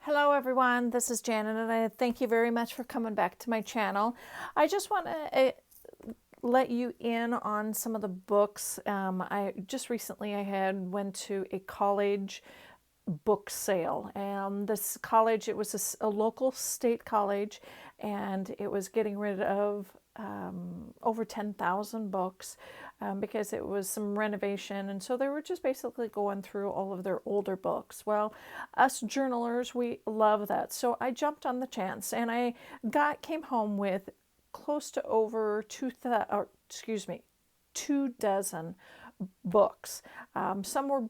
Hello everyone, this is Janet and I thank you very much for coming back to my channel. I just want to let you in on some of the books. I just recently went to a college book sale. This college, it was a local state college, and it was getting rid of over 10,000 books because it was some renovation. And so they were just basically going through all of their older books. Well, us journalers, we love that. So I jumped on the chance and I came home with close to over 2 dozen books. Some were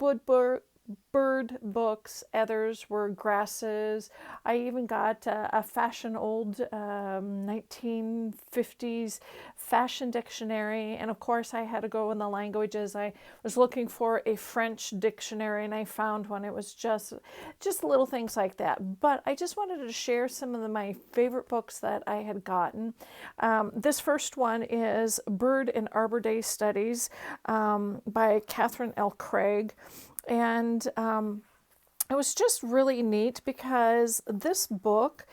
bird books, others were grasses. I even got a fashion old 1950s fashion dictionary, and of course I had to go in the languages. I was looking for a French dictionary and I found one. It was just little things like that. But I just wanted to share some of my favorite books that I had gotten. This first one is Bird and Arbor Day Studies by Catherine L. Craig. And it was just really neat because this book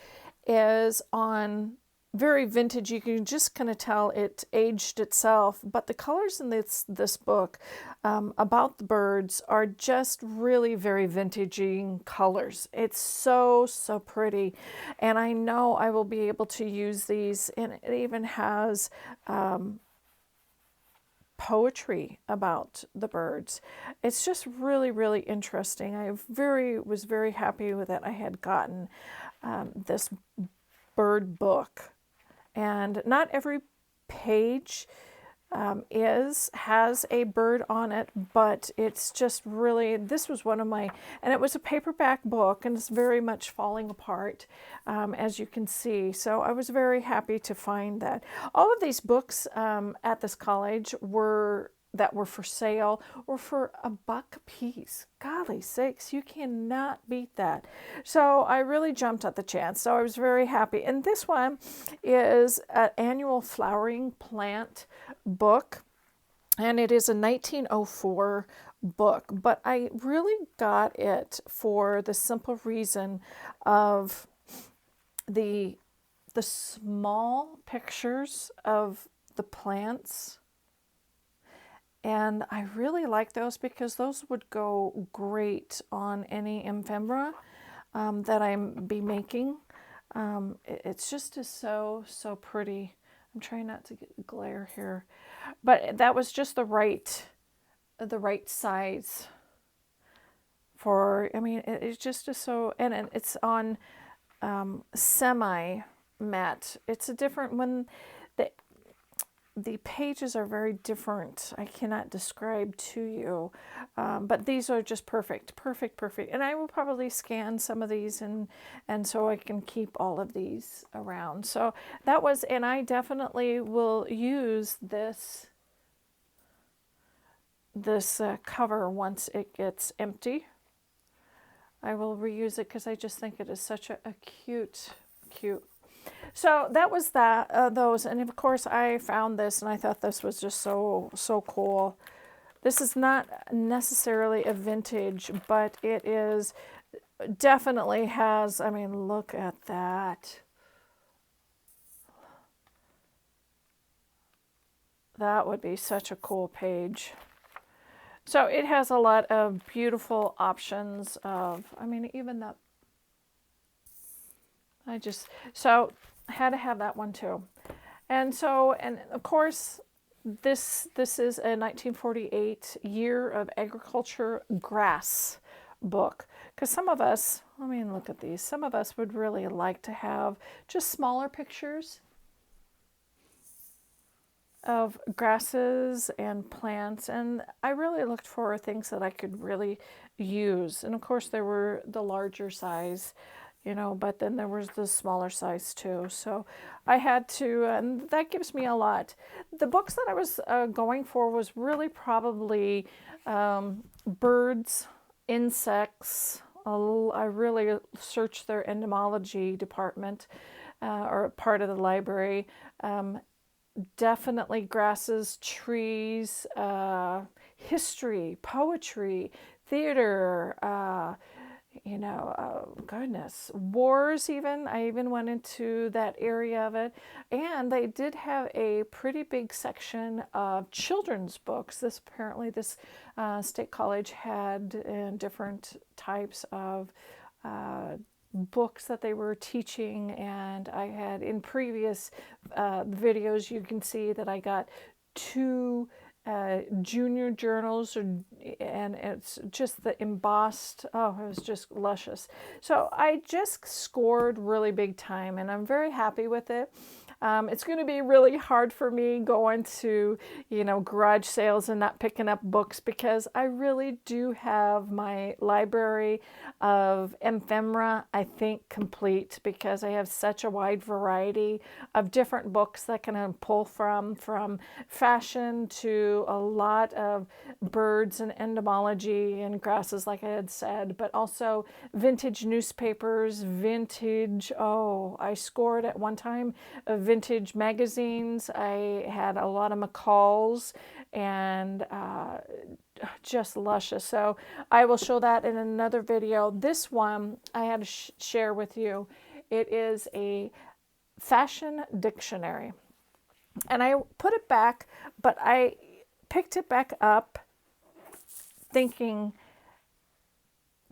is on very vintage. You can just kind of tell it aged itself, but the colors in this book about the birds are just really very vintagey colors. It's so pretty, and I know I will be able to use these. And it even has poetry about the birds. It's just really interesting. I was very happy with it. I had gotten this bird book, and not every page has a bird on it, but it's just really, this was one of my, and it was a paperback book, and it's very much falling apart, as you can see. So I was very happy to find that. All of these books at this college that were for sale were for $1 a piece. Golly sakes, you cannot beat that. So I really jumped at the chance. So I was very happy. And this one is an annual flowering plant book, and it is a 1904 book. But I really got it for the simple reason of the small pictures of the plants. And I really like those because those would go great on any ephemera that I'm be making. It's just so pretty. I'm trying not to get glare here, but that was just the right size for. I mean, it's just so, and it's on semi matte. It's a different when the pages are very different. I cannot describe to you, but these are just perfect. And I will probably scan some of these and so I can keep all of these around. So that was, and I definitely will use this cover once it gets empty. I will reuse it because I just think it is such a cute. So that was those, and of course I found this and I thought this was just so cool. This is not necessarily a vintage, but it is definitely has, I mean, look at that. That would be such a cool page. So it has a lot of beautiful options of, I mean, even that. So I had to have that one too. And so, and of course, this is a 1948 Year of Agriculture grass book. Because some of us, I mean, look at these. Some of us would really like to have just smaller pictures of grasses and plants. And I really looked for things that I could really use. And of course, there were the larger size, but then there was the smaller size too. So I had to, and that gives me a lot. The books that I was going for was really probably birds, insects. I really searched their entomology department or part of the library. Definitely grasses, trees, history, poetry, theater, you know, goodness, wars even. I even went into that area of it. And they did have a pretty big section of children's books. This state college had different types of books that they were teaching. And I had in previous videos, you can see that I got two junior journals, and it's just the embossed, oh, it was just luscious. So I just scored really big time, and I'm very happy with it. It's going to be really hard for me going to, you know, garage sales and not picking up books, because I really do have my library of ephemera, I think, complete, because I have such a wide variety of different books that I can pull from fashion to a lot of birds and entomology and grasses, like I had said, but also vintage newspapers, I scored at one time vintage magazines. I had a lot of McCall's and just luscious. So I will show that in another video. This one I had to share with you. It is a fashion dictionary. And I put it back, but I picked it back up thinking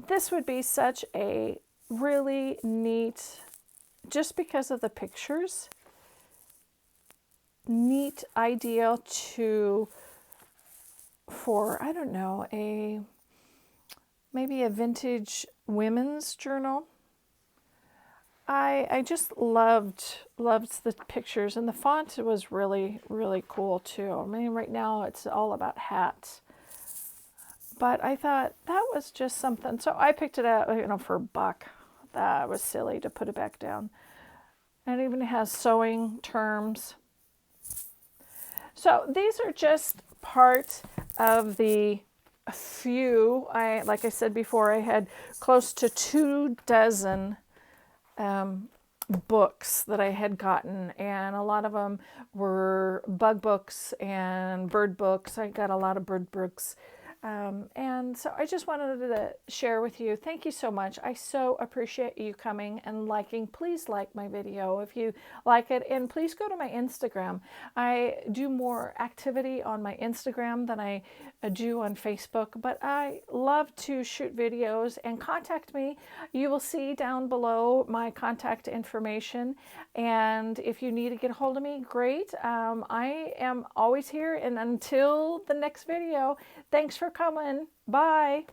this would be such a really neat, just because of the pictures, neat idea for, I don't know, maybe a vintage women's journal. I just loved the pictures, and the font was really, really cool too. I mean, right now it's all about hats, but I thought that was just something. So I picked it up, you know, for $1. That was silly to put it back down. And it even has sewing terms. So these are just part of the few. Like I said before, I had close to 24 books that I had gotten, and a lot of them were bug books and bird books. I got a lot of bird books. And so I just wanted to share with you. Thank you so much. I so appreciate you coming and liking. Please like my video if you like it, and please go to my Instagram. I do more activity on my Instagram than I do on Facebook, but I love to shoot videos, and contact me. You will see down below my contact information, and if you need to get a hold of me, great. I am always here, and until the next video, thanks for coming. Bye.